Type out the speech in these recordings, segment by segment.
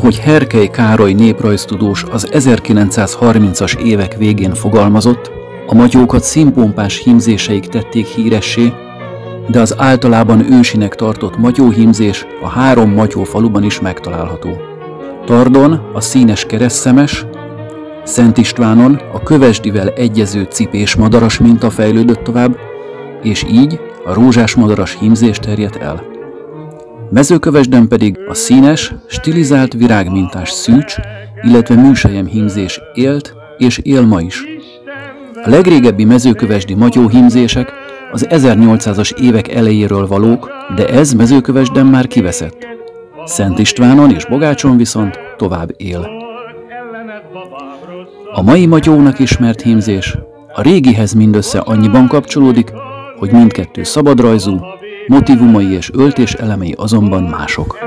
Ahogy Herkely Károly néprajztudós az 1930-as évek végén fogalmazott, a matyókat színpompás hímzéseik tették híressé, de az általában ősinek tartott matyóhímzés a 3 Matyó faluban is megtalálható. Tardon a színes keresztszemes, Szent Istvánon a kövesdivel egyező cipés madaras minta fejlődött tovább, és így a rózsás madaras hímzés terjedt el. Mezőkövesden pedig a színes, stilizált virágmintás szűcs, illetve műsejem hímzés élt és él ma is. A legrégebbi mezőkövesdi matyóhímzések az 1800-as évek elejéről valók, de ez Mezőkövesden már kiveszett. Szent Istvánon és Bogácson viszont tovább él. A mai matyónak ismert hímzés a régihez mindössze annyiban kapcsolódik, hogy mindkettő szabadrajzú, motivumai és öltés elemei azonban mások.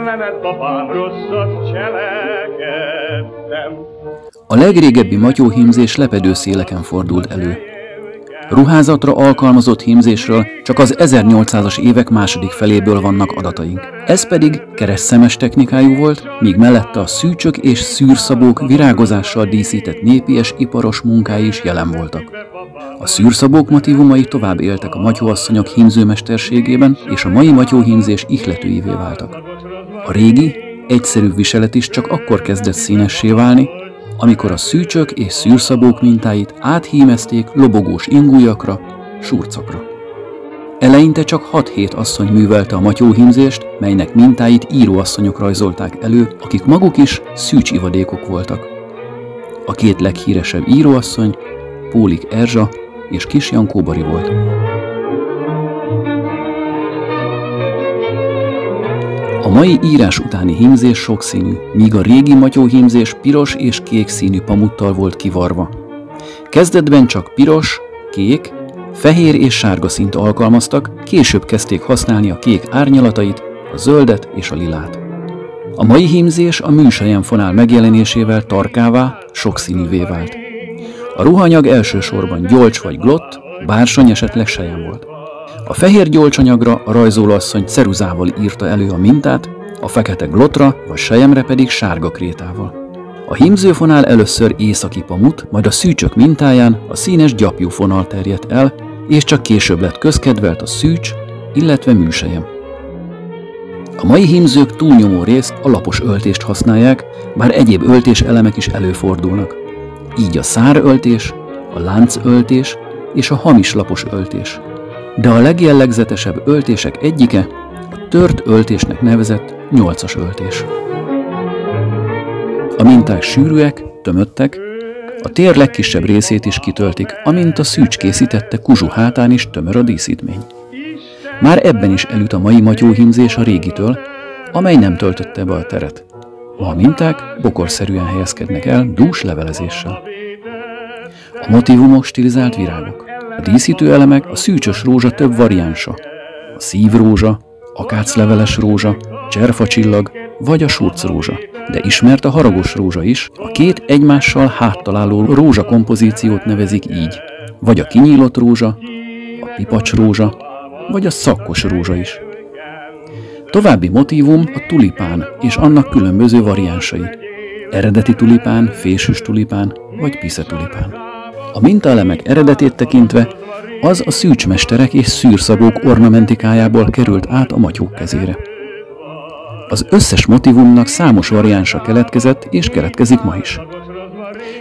A legrégebbi matyóhímzés lepedőszéleken fordult elő. Ruházatra alkalmazott hímzésről csak az 1800-as évek második feléből vannak adataink. Ez pedig keresztszemes technikájú volt, míg mellette a szűcsök és szűrszabók virágozással díszített népies iparos munkái is jelen voltak. A szűrszabók motivumai tovább éltek a matyóasszonyok hímzőmesterségében, és a mai matyóhímzés ihletőivé váltak. A régi, egyszerű viselet is csak akkor kezdett színessé válni, amikor a szűcsök és szűrszabók mintáit áthímezték lobogós ingújakra, surcokra. Eleinte csak 6-7 asszony művelte a matyóhímzést, melynek mintáit íróasszonyok rajzolták elő, akik maguk is szűcsivadékok voltak. A 2 leghíresebb íróasszony Pólik Erzsa és Kis Jankó Bari volt. A mai írás utáni hímzés sokszínű, míg a régi matyóhímzés piros és kék színű pamuttal volt kivarva. Kezdetben csak piros, kék, fehér és sárga színt alkalmaztak, később kezdték használni a kék árnyalatait, a zöldet és a lilát. A mai hímzés a műsejem fonál megjelenésével tarkává, sokszínűvé vált. A ruhanyag elsősorban gyolcs vagy glott, bársony esetleg sejem volt. A fehér gyolcsanyagra a rajzolóasszony ceruzával írta elő a mintát, a fekete glottra vagy selyemre pedig sárga krétával. A hímzőfonál először északi pamut, majd a szűcsök mintáján a színes gyapjú fonal terjedt el, és csak később lett közkedvelt a szűcs, illetve műsejem. A mai hímzők túlnyomó részt a lapos öltést használják, bár egyéb öltés elemek is előfordulnak. Így a száröltés, a láncöltés és a hamis lapos öltés. De a legjellegzetesebb öltések egyike a tört öltésnek nevezett 8-as öltés. A minták sűrűek, tömöttek, a tér legkisebb részét is kitöltik, amint a szűcs készítette kuzsu hátán is tömör a díszítmény. Már ebben is elüt a mai matyóhímzés a régitől, amely nem töltötte be a teret. Ma a minták bokorszerűen helyezkednek el dús levelezéssel. A motívumok stilizált virágok. A díszítő elemek a szűcsös rózsa több variánsa. A szívrózsa, akácleveles rózsa, cserfacsillag vagy a surcrózsa. De ismert a haragos rózsa is, a 2 egymással háttaláló rózsa kompozíciót nevezik így. Vagy a kinyílott rózsa, a pipacsrózsa, vagy a szakkos rózsa is. További motívum a tulipán és annak különböző variánsai. Eredeti tulipán, fésűs tulipán vagy piszetulipán. A mintaelemek eredetét tekintve az a szűcsmesterek és szűrszabók ornamentikájából került át a matyók kezére. Az összes motívumnak számos variánsa keletkezett és keletkezik ma is.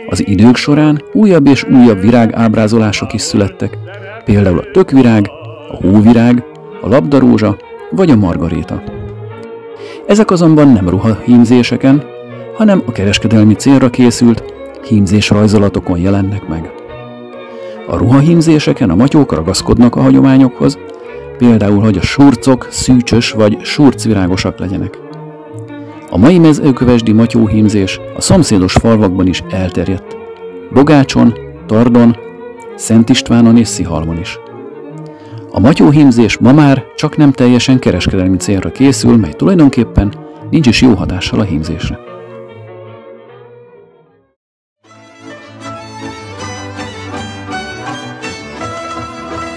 Az idők során újabb és újabb virágábrázolások is születtek, például a tökvirág, a hóvirág, a labdarózsa vagy a margaréta. Ezek azonban nem ruhahímzéseken, hanem a kereskedelmi célra készült hímzésrajzolatokon jelennek meg. A ruhahímzéseken a matyók ragaszkodnak a hagyományokhoz, például, hogy a surcok szűcsös vagy surcvirágosak legyenek. A mai mezőkövesdi matyóhímzés a szomszédos falvakban is elterjedt. Bogácson, Tardon, Szent Istvánon és Szihalmon is. A matyóhímzés ma már csak nem teljesen kereskedelmi célra készül, mely tulajdonképpen nincs is jó hatással a hímzésre.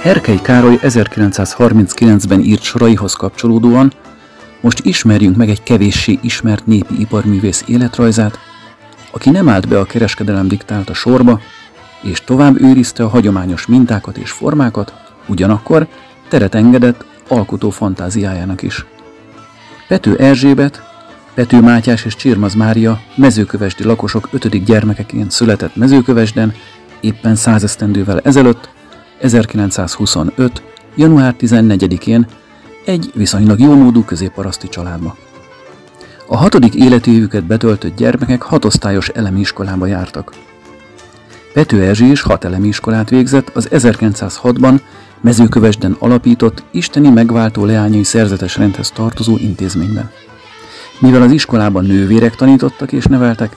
Herkely Károly 1939-ben írt soraihoz kapcsolódóan Most ismerjünk meg egy kevéssé ismert népi iparművész életrajzát, aki nem állt be a kereskedelem diktálta sorba, és tovább őrizte a hagyományos mintákat és formákat, ugyanakkor teret engedett alkotó fantáziájának is. Pető Erzsébet, Pető Mátyás és Csirmaz Mária mezőkövesdi lakosok 5. gyermekeként született Mezőkövesden éppen 100 esztendővel ezelőtt, 1925. január 14-én egy viszonylag jómódú középparaszti családba. A 6. életévüket betöltött gyermekek 6 osztályos elemi iskolába jártak. Pető Erzsi is 6 elemi iskolát végzett az 1906-ban Mezőkövesden alapított isteni megváltó leányai szerzetes rendhez tartozó intézményben. Mivel az iskolában nővérek tanítottak és neveltek,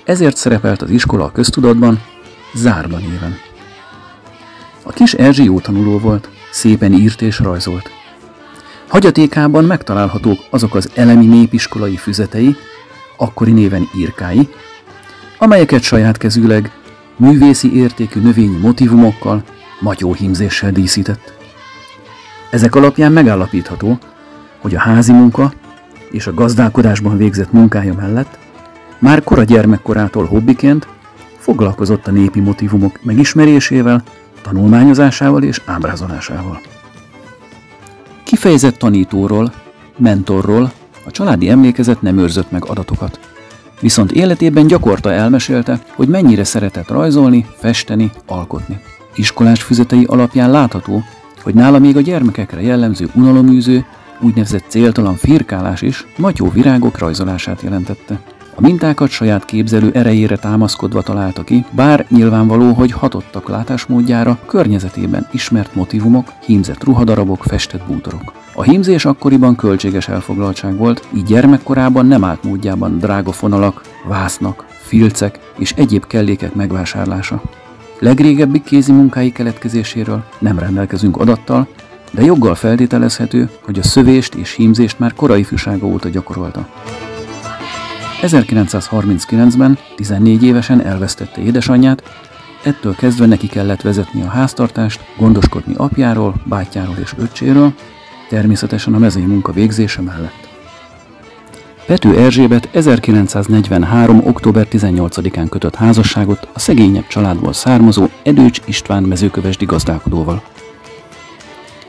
ezért szerepelt az iskola a köztudatban zárva néven. A kis Erzsi jó tanuló volt, szépen írt és rajzolt. Hagyatékában megtalálhatók azok az elemi népiskolai füzetei, akkori néven írkái, amelyeket saját kezűleg művészi értékű növényi motivumokkal, matyóhímzéssel díszített. Ezek alapján megállapítható, hogy a házi munka és a gazdálkodásban végzett munkája mellett már kora gyermekkorától hobbiként foglalkozott a népi motivumok megismerésével, tanulmányozásával és ábrázolásával. Kifejezett tanítóról, mentorról a családi emlékezet nem őrzött meg adatokat. Viszont életében gyakorta elmesélte, hogy mennyire szeretett rajzolni, festeni, alkotni. Iskolás füzetei alapján látható, hogy nála még a gyermekekre jellemző unaloműző, úgynevezett céltalan firkálás is matyóvirágok rajzolását jelentette. A mintákat saját képzelő erejére támaszkodva találta ki, bár nyilvánvaló, hogy hatottak látásmódjára környezetében ismert motivumok, hímzett ruhadarabok, festett bútorok. A hímzés akkoriban költséges elfoglaltság volt, így gyermekkorában nem állt módjában drága fonalak, vásznak, filcek és egyéb kellékek megvásárlása. Legrégebbi kézi munkái keletkezéséről nem rendelkezünk adattal, de joggal feltételezhető, hogy a szövést és hímzést már korai ifjúsága óta gyakorolta. 1939-ben 14 évesen elvesztette édesanyját, ettől kezdve neki kellett vezetni a háztartást, gondoskodni apjáról, bátyjáról és öccséről, természetesen a mezei munka végzése mellett. Pető Erzsébet 1943. október 18-án kötött házasságot a szegényebb családból származó Edőcs István mezőkövesdi gazdálkodóval.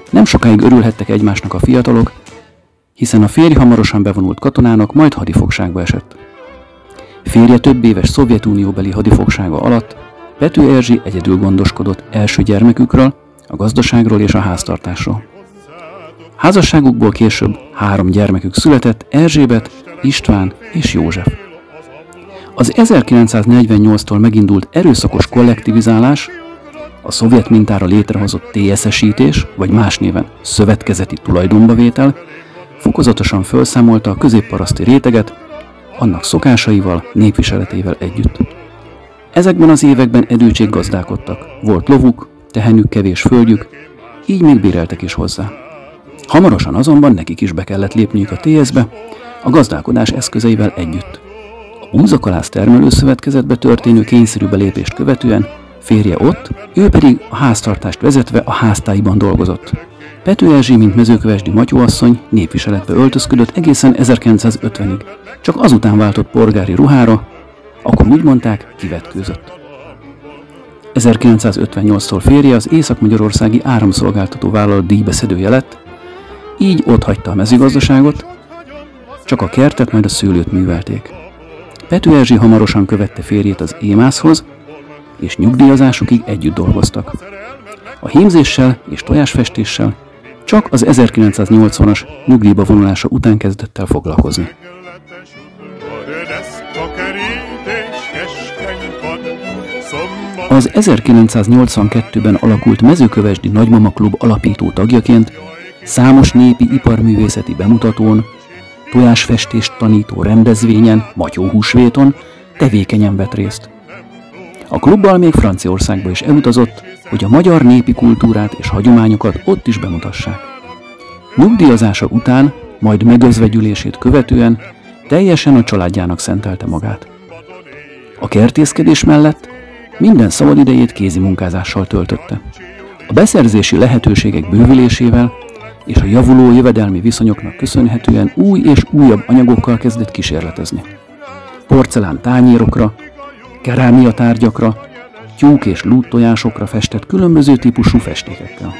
Nem sokáig örülhettek egymásnak a fiatalok, hiszen a férj hamarosan bevonult katonának, majd hadifogságba esett. Férje több éves Szovjetunióbeli hadifogsága alatt Pető Erzsi egyedül gondoskodott első gyermekükről, a gazdaságról és a háztartásról. Házasságukból később 3 gyermekük született, Erzsébet, István és József. Az 1948-tól megindult erőszakos kollektivizálás, a szovjet mintára létrehozott TSS-ítés, vagy más néven szövetkezeti tulajdonbavétel fokozatosan felszámolta a középparaszti réteget, annak szokásaival, népviseletével együtt. Ezekben az években edőcsék gazdálkodtak, volt lovuk, tehenük, kevés földjük, így még béreltek is hozzá. Hamarosan azonban nekik is be kellett lépniük a TS-be, a gazdálkodás eszközeivel együtt. A búzakalász termelőszövetkezetbe történő kényszerű belépést követően férje ott, ő pedig a háztartást vezetve a háztáiban dolgozott. Pető Erzsi, mint mezőkövesdi matyóasszony népviseletbe öltözködött egészen 1950-ig. Csak azután váltott polgári ruhára, akkor úgy mondták, kivetkőzött. 1958-tól férje az észak-magyarországi áramszolgáltató vállalat díjbeszedője lett, így otthagyta a mezőgazdaságot, csak a kertet, majd a szőlőt művelték. Pető Erzsi hamarosan követte férjét az émászhoz, és nyugdíjazásukig együtt dolgoztak. A hímzéssel és tojásfestéssel csak az 1980-as nyugdíjba vonulása után kezdett el foglalkozni. Az 1982-ben alakult Mezőkövesdi Nagymama Klub alapító tagjaként számos népi iparművészeti bemutatón, tojásfestést tanító rendezvényen, matyóhúsvéton tevékenyen vett részt. A klubbal még Franciaországba is elutazott, hogy a magyar népi kultúrát és hagyományokat ott is bemutassák. Nyugdíjazása után, majd megözvegyülését követően teljesen a családjának szentelte magát. A kertészkedés mellett minden szabadidejét kézi munkázással töltötte. A beszerzési lehetőségek bővülésével és a javuló jövedelmi viszonyoknak köszönhetően új és újabb anyagokkal kezdett kísérletezni. Porcelán tányérokra, kerámia tárgyakra, tyúk és lúd tojásokra festett különböző típusú festékekkel.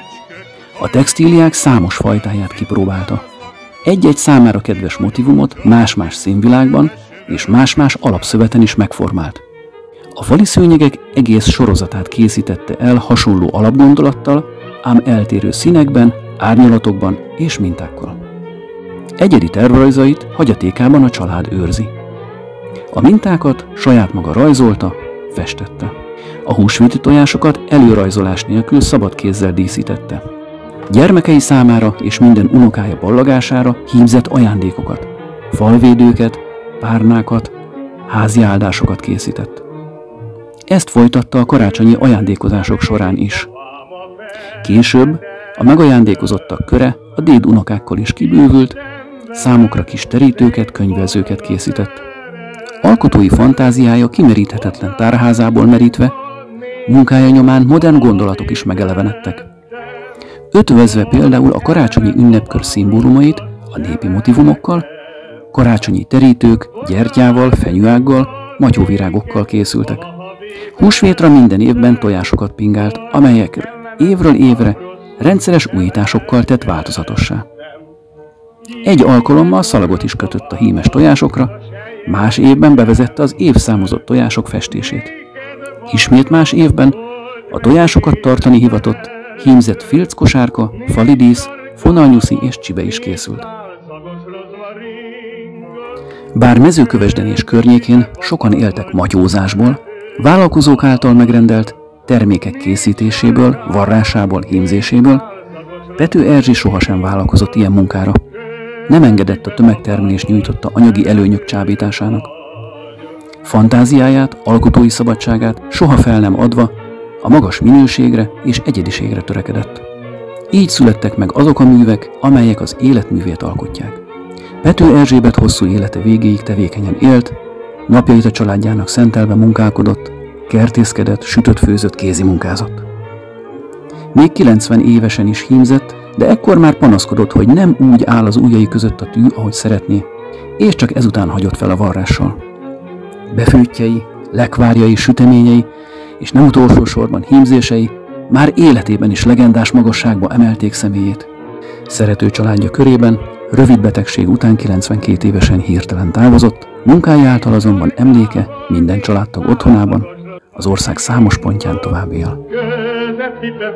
A textíliák számos fajtáját kipróbálta. Egy-egy számára kedves motivumot más-más színvilágban és más-más alapszöveten is megformált. A fali szőnyegek egész sorozatát készítette el hasonló alapgondolattal, ám eltérő színekben, árnyalatokban és mintákkal. Egyedi tervrajzait hagyatékában a család őrzi. A mintákat saját maga rajzolta, festette. A húsvéti tojásokat előrajzolás nélkül szabad kézzel díszítette. Gyermekei számára és minden unokája ballagására hímzett ajándékokat, falvédőket, párnákat, házi áldásokat készített. Ezt folytatta a karácsonyi ajándékozások során is. Később a megajándékozottak köre a dédunokákkal is kibővült, számukra kis terítőket, könyvezőket készített. Alkotói fantáziája kimeríthetetlen tárházából merítve, munkája nyomán modern gondolatok is megelevenedtek. Ötvözve például a karácsonyi ünnepkör szimbólumait a népi motivumokkal, karácsonyi terítők gyertyával, fenyőággal, matyóvirágokkal készültek. Húsvétra minden évben tojásokat pingált, amelyek évről évre rendszeres újításokkal tett változatossá. Egy alkalommal szalagot is kötött a hímes tojásokra, más évben bevezette az évszámozott tojások festését. Ismét más évben a tojásokat tartani hivatott, hímzett filckosárka, falidísz, fonalnyuszi és csibe is készült. Bár Mezőkövesden és környékén sokan éltek matyózásból, vállalkozók által megrendelt termékek készítéséből, varrásából, hímzéséből, Pető Erzsi sohasem vállalkozott ilyen munkára. Nem engedett a tömegtermelés nyújtotta anyagi előnyök csábításának. Fantáziáját, alkotói szabadságát soha fel nem adva, a magas minőségre és egyediségre törekedett. Így születtek meg azok a művek, amelyek az életművét alkotják. Pető Erzsébet hosszú élete végéig tevékenyen élt, napjait a családjának szentelve munkálkodott, kertészkedett, sütött-főzött, kézimunkázott. Még 90 évesen is hímzett, de ekkor már panaszkodott, hogy nem úgy áll az ujjai között a tű, ahogy szeretné, és csak ezután hagyott fel a varrással. Befőttjei, lekvárjai, süteményei, és nem utolsó sorban hímzései már életében is legendás magasságba emelték személyét. Szerető családja körében rövid betegség után 92 évesen hirtelen távozott, munkája által azonban emléke minden családtag otthonában, az ország számos pontján tovább él. Hitte,